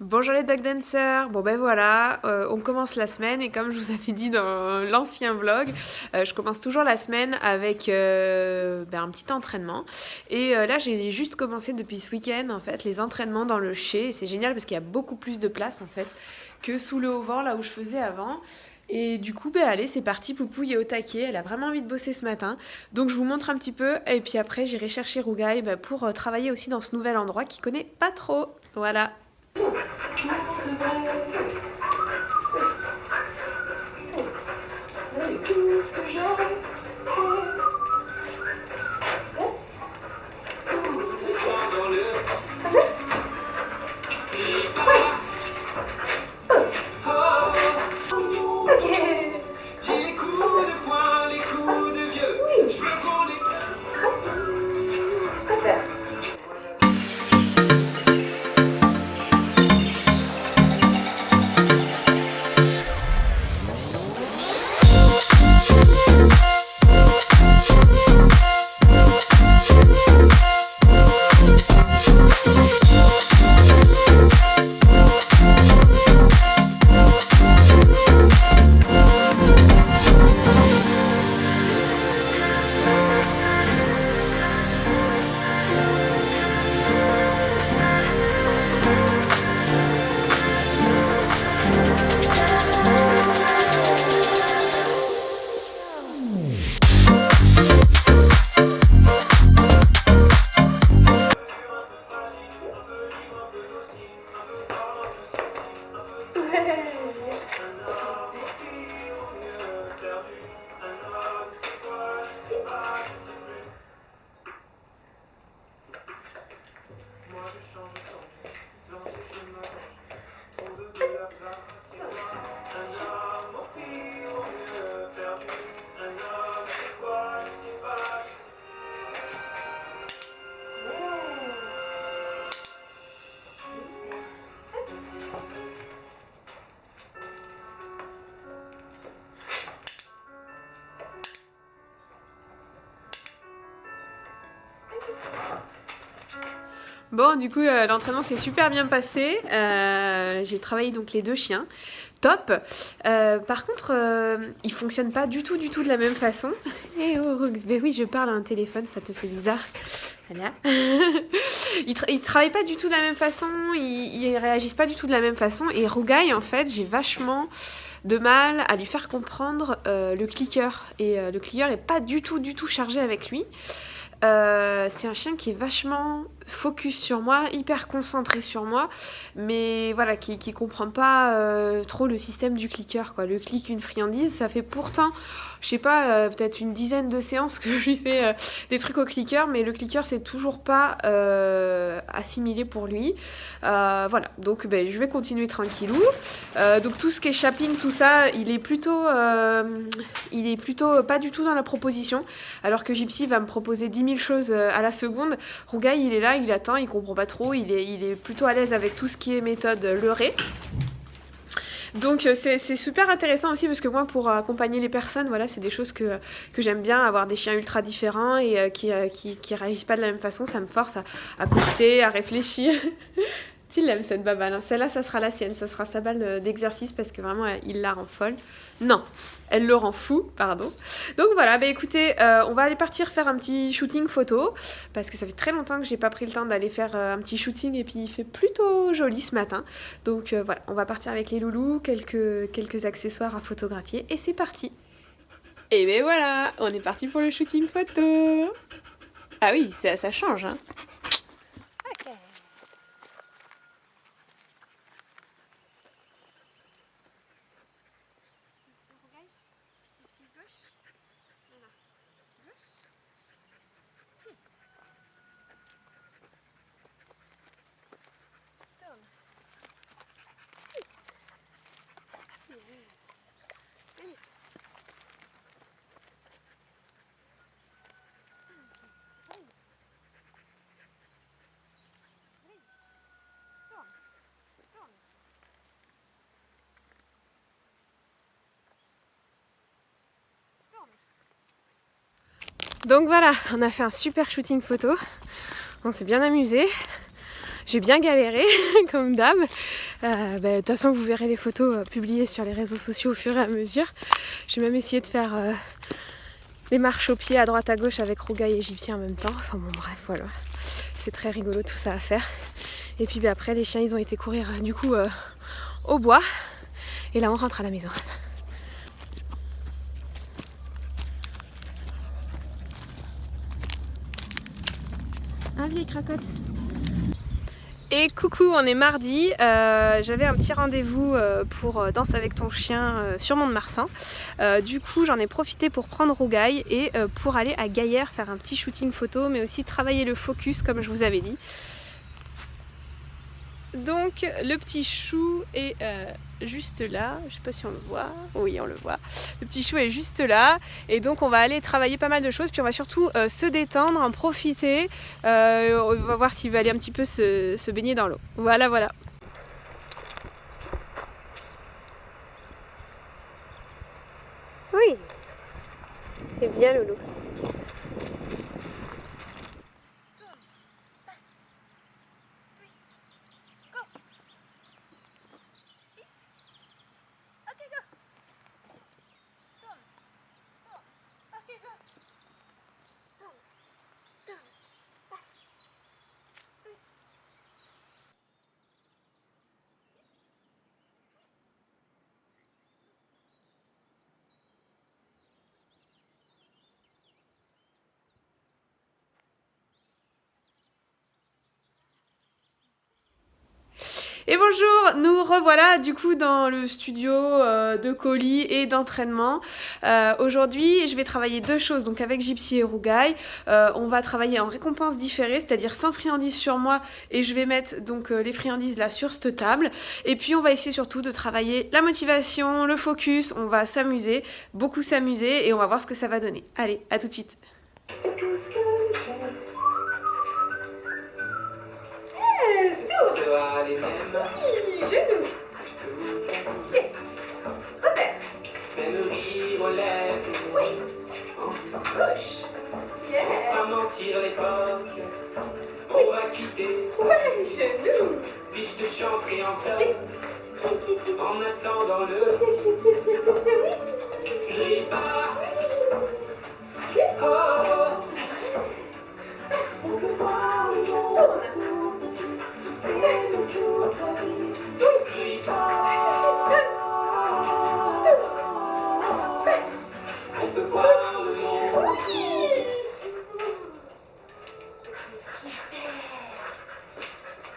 Bonjour les dog dancers, bon ben voilà, on commence la semaine et comme je vous avais dit dans l'ancien vlog, je commence toujours la semaine avec un petit entraînement et là j'ai juste commencé depuis ce week-end en fait les entraînements dans le chai et c'est génial parce qu'il y a beaucoup plus de place en fait que sous le haut-vent là où je faisais avant. Et du coup, ben allez, c'est parti, Poupou est au taquet, elle a vraiment envie de bosser ce matin. Donc je vous montre un petit peu et puis après j'irai chercher Rougaï pour travailler aussi dans ce nouvel endroit qu'il connaît pas trop. Voilà. Bon, du coup, l'entraînement s'est super bien passé. J'ai travaillé donc les deux chiens. Top. Par contre, ils fonctionnent pas du tout de la même façon. Eh oh, Rox, ben oui, je parle à un téléphone, ça te fait bizarre. Voilà. Ils travaillent pas du tout de la même façon, ils réagissent pas du tout de la même façon. Et Rougaï, en fait, j'ai vachement de mal à lui faire comprendre le clicker. Et le clicker est pas du tout chargé avec lui. C'est un chien qui est vachement focus sur moi, hyper concentré sur moi, mais voilà, qui comprend pas trop le système du clicker, quoi. Le clic, une friandise, ça fait pourtant, je sais pas, peut-être une dizaine de séances que je lui fais des trucs au clicker, mais le clicker, c'est toujours pas assimilé pour lui. Voilà, donc ben, je vais continuer tranquillou. Donc tout ce qui est shopping, tout ça, il est plutôt pas du tout dans la proposition, alors que Gypsy va me proposer 10 000 choses à la seconde. Rougaï, il est là, il attend, il comprend pas trop, il est plutôt à l'aise avec tout ce qui est méthode leurrée. Donc c'est super intéressant aussi parce que moi pour accompagner les personnes, voilà, c'est des choses que j'aime bien, avoir des chiens ultra différents et qui réagissent pas de la même façon, ça me force à coûter, à réfléchir. Tu l'aimes cette baballe, hein. Celle-là ça sera la sienne, ça sera sa balle d'exercice parce que vraiment il la rend folle. Non, elle le rend fou, pardon. Donc voilà, bah écoutez, on va aller partir faire un petit shooting photo parce que ça fait très longtemps que j'ai pas pris le temps d'aller faire un petit shooting et puis il fait plutôt joli ce matin. Donc voilà, on va partir avec les loulous, quelques accessoires à photographier et c'est parti. Et ben voilà, on est parti pour le shooting photo. Ah oui, ça change, hein. Donc voilà, on a fait un super shooting photo. On s'est bien amusé. J'ai bien galéré, comme d'hab. De toute façon, vous verrez les photos publiées sur les réseaux sociaux au fur et à mesure. J'ai même essayé de faire des marches au pied à droite à gauche avec rougail égyptien en même temps. Enfin bon, bref, voilà. C'est très rigolo tout ça à faire. Et puis après, les chiens, ils ont été courir du coup au bois. Et là, on rentre à la maison. Un vieille cracotte. Et coucou, on est mardi. J'avais un petit rendez-vous pour Danse avec ton chien sur Mont-de-Marsan. Du coup, j'en ai profité pour prendre rougail et pour aller à Gaillère faire un petit shooting photo, mais aussi travailler le focus comme je vous avais dit. Donc le petit chou est juste là, je sais pas si on le voit, oui on le voit, le petit chou est juste là et donc on va aller travailler pas mal de choses puis on va surtout se détendre, en profiter, on va voir s'il va aller un petit peu se baigner dans l'eau. Voilà. Oui, c'est bien Loulou. Et bonjour, nous revoilà du coup dans le studio de colis et d'entraînement. Aujourd'hui, je vais travailler deux choses, donc avec Gypsy et rougail. On va travailler en récompense différée, c'est-à-dire sans friandises sur moi, et je vais mettre donc les friandises là sur cette table. Et puis on va essayer surtout de travailler la motivation, le focus, on va s'amuser, beaucoup s'amuser, et on va voir ce que ça va donner. Allez, à tout de suite. Les mêmes. Oui, genoux. Yeah. Revers. Même rire aux lèvres. Oui. Gauche. Yes. Sans mentir l'époque. On va quitter. Ouais, genoux. Puis je te chanterai encore. Oui. En attendant le. Je ris pas. Oh. On peut voir le monde. On peut voir le monde.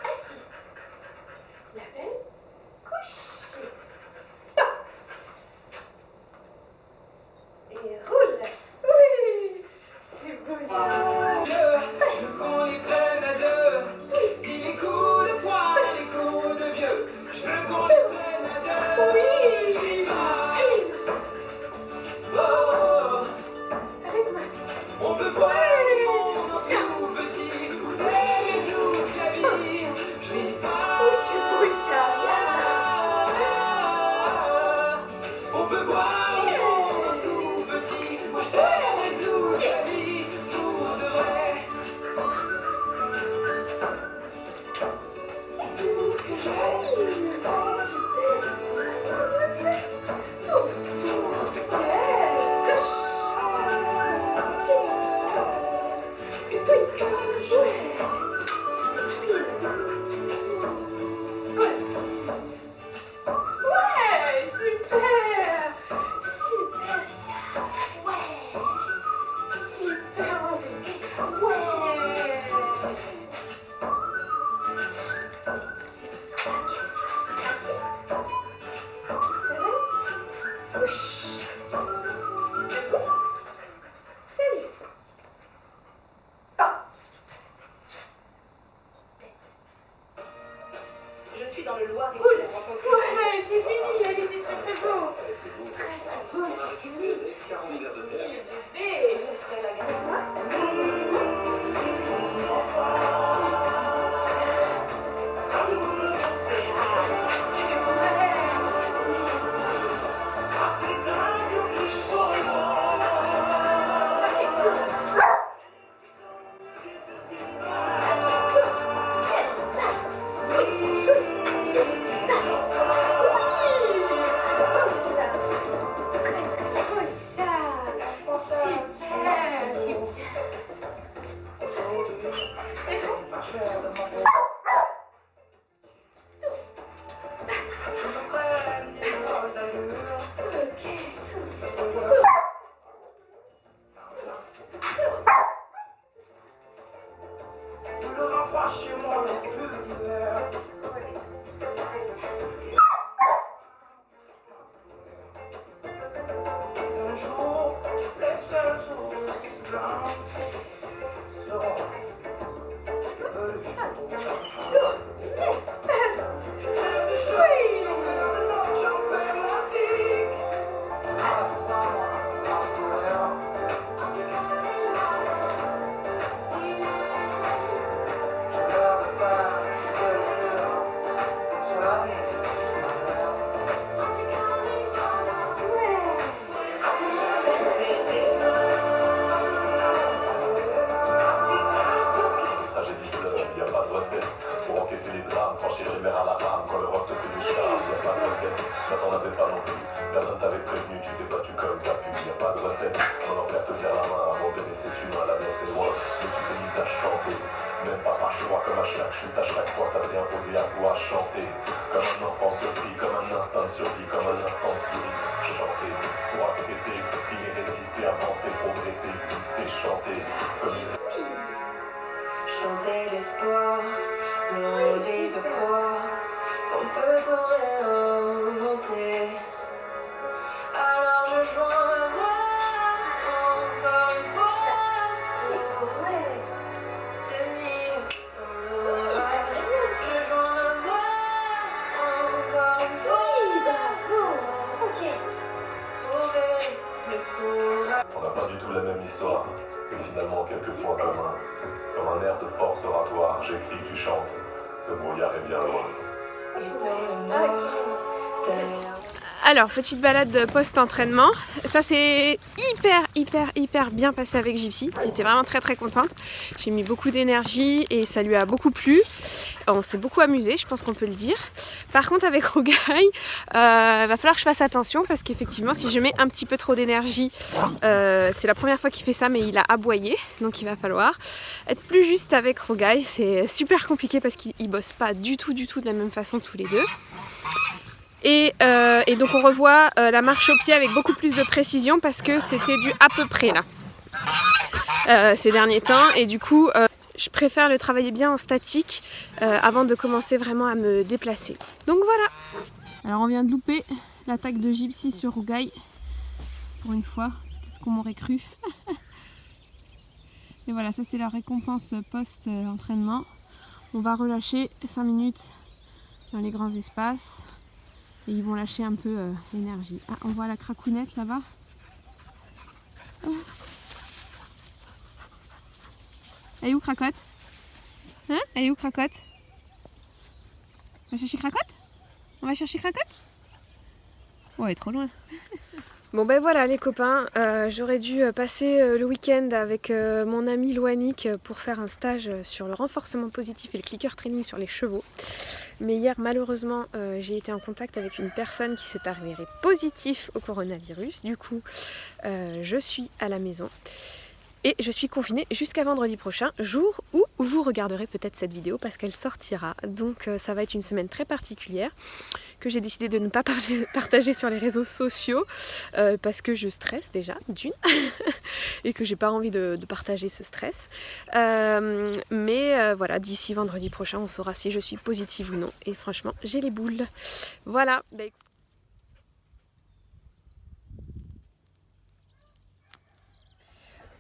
Assis. La belle. Couché. Et roule. Oui. C'est beau. Je veux qu'on les prenne à deux. Dis les coups de poing, les coups de vieux. Je veux qu'on les prenne à deux. Oui. Oh. Avec moi. On peut voir le monde en tout petit. Vous aimez toute la vie. Je vis pas. Bouche On peut voir le monde en tout petit. Moi je t'aimerai toute la vie. Pour de vrai. Tout ce que j'ai. Et tout ce que j'ai. Ouais, super. Super ça. Ouais. Super envie. Ouais. Assis. Salut. Ah. Je suis dans le Loiret. Cool. Ouais, c'est fini, elle était très très beau. Très beau, c'est fini. Le bébé. Yes, les mères à la rame, quand le rock te fait du charme, y'a pas de recette, là t'en avais pas non plus. Personne t'avait prévenu, tu t'es battu comme t'as pu, y'a pas de recette. Mon enfer te serre la main, abandonner c'est humain, l'avenir c'est loin, mais tu t'es mis à chanter. Même pas par choix, comme à chaque chute, à chaque fois ça s'est imposé à toi, chanter. Comme un enfant surpris, comme un instinct de survie, comme un instant de furie. Chanter, pour accepter, exprimer, résister, avancer, progresser, exister, chanter. Comme une... Chanter l'espoir, on dit de croire qu'on peut tout réinventer. Alors je joins ma voix, encore une fois, pour tenir dans l'orage. Je joins ma voix, encore une fois, trouver le courage. On n'a pas du tout la même histoire, mais finalement quelques points communs. Comme un air de force oratoire, j'écris, tu chantes, le brouillard est bien loin. Alors, petite balade post-entraînement. Ça s'est hyper bien passé avec Gypsy. J'étais vraiment très contente. J'ai mis beaucoup d'énergie et ça lui a beaucoup plu. On s'est beaucoup amusé, je pense qu'on peut le dire. Par contre, avec Rogai, va falloir que je fasse attention parce qu'effectivement, si je mets un petit peu trop d'énergie, c'est la première fois qu'il fait ça, mais il a aboyé. Donc, il va falloir être plus juste avec Rogai. C'est super compliqué parce qu'ils bossent pas du tout de la même façon tous les deux. Et donc on revoit la marche au pied avec beaucoup plus de précision parce que c'était du à peu près là ces derniers temps, et du coup je préfère le travailler bien en statique avant de commencer vraiment à me déplacer. Donc voilà. Alors on vient de louper l'attaque de Gypsy sur Rogai pour une fois, peut-être qu'on m'aurait cru. Et voilà, ça c'est la récompense post-entraînement. On va relâcher 5 minutes dans les grands espaces. Et ils vont lâcher un peu l'énergie. Ah, on voit la cracounette là-bas. Oh. Elle est où Cracotte? Hein? Elle est où Cracotte? On va chercher Cracotte? On va chercher Cracotte? Oh, elle est trop loin. Bon ben voilà les copains, j'aurais dû passer le week-end avec mon ami Loanic pour faire un stage sur le renforcement positif et le clicker training sur les chevaux. Mais hier malheureusement j'ai été en contact avec une personne qui s'est avérée positive au coronavirus. Du coup je suis à la maison et je suis confinée jusqu'à vendredi prochain, jour où vous regarderez peut-être cette vidéo parce qu'elle sortira. Donc ça va être une semaine très particulière que j'ai décidé de ne pas partager sur les réseaux sociaux parce que je stresse déjà d'une et que j'ai pas envie de partager ce stress. Mais voilà, d'ici vendredi prochain on saura si je suis positive ou non, et franchement j'ai les boules. Voilà.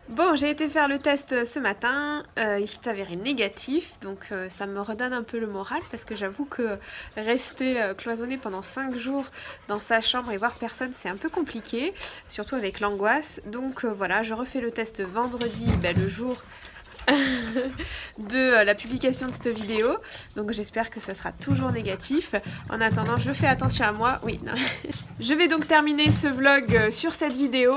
Bon, j'ai été faire le test ce matin, il s'est avéré négatif, donc ça me redonne un peu le moral parce que j'avoue que rester cloisonné pendant 5 jours dans sa chambre et voir personne, c'est un peu compliqué, surtout avec l'angoisse. Donc voilà, je refais le test vendredi, le jour de la publication de cette vidéo, donc j'espère que ça sera toujours négatif. En attendant, je fais attention à moi. Oui, non. Je vais donc terminer ce vlog sur cette vidéo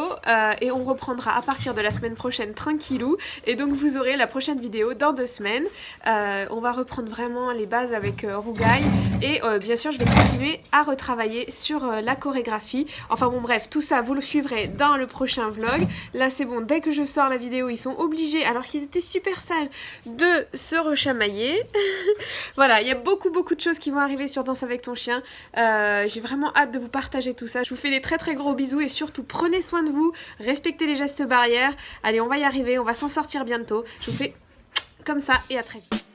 et on reprendra à partir de la semaine prochaine tranquillou, et donc vous aurez la prochaine vidéo dans 2 semaines. On va reprendre vraiment les bases avec Rogai et bien sûr je vais continuer à retravailler sur la chorégraphie. Enfin bon bref, tout ça vous le suivrez dans le prochain vlog. Là c'est bon, dès que je sors la vidéo ils sont obligés, alors qu'ils étaient super sages, de se rechamailler. Voilà, il y a beaucoup de choses qui vont arriver sur Danse avec ton chien. J'ai vraiment hâte de vous partager tout ça. Je vous fais des très gros bisous et surtout prenez soin de vous, respectez les gestes barrières. Allez, on va y arriver, on va s'en sortir bientôt. Je vous fais comme ça et à très vite.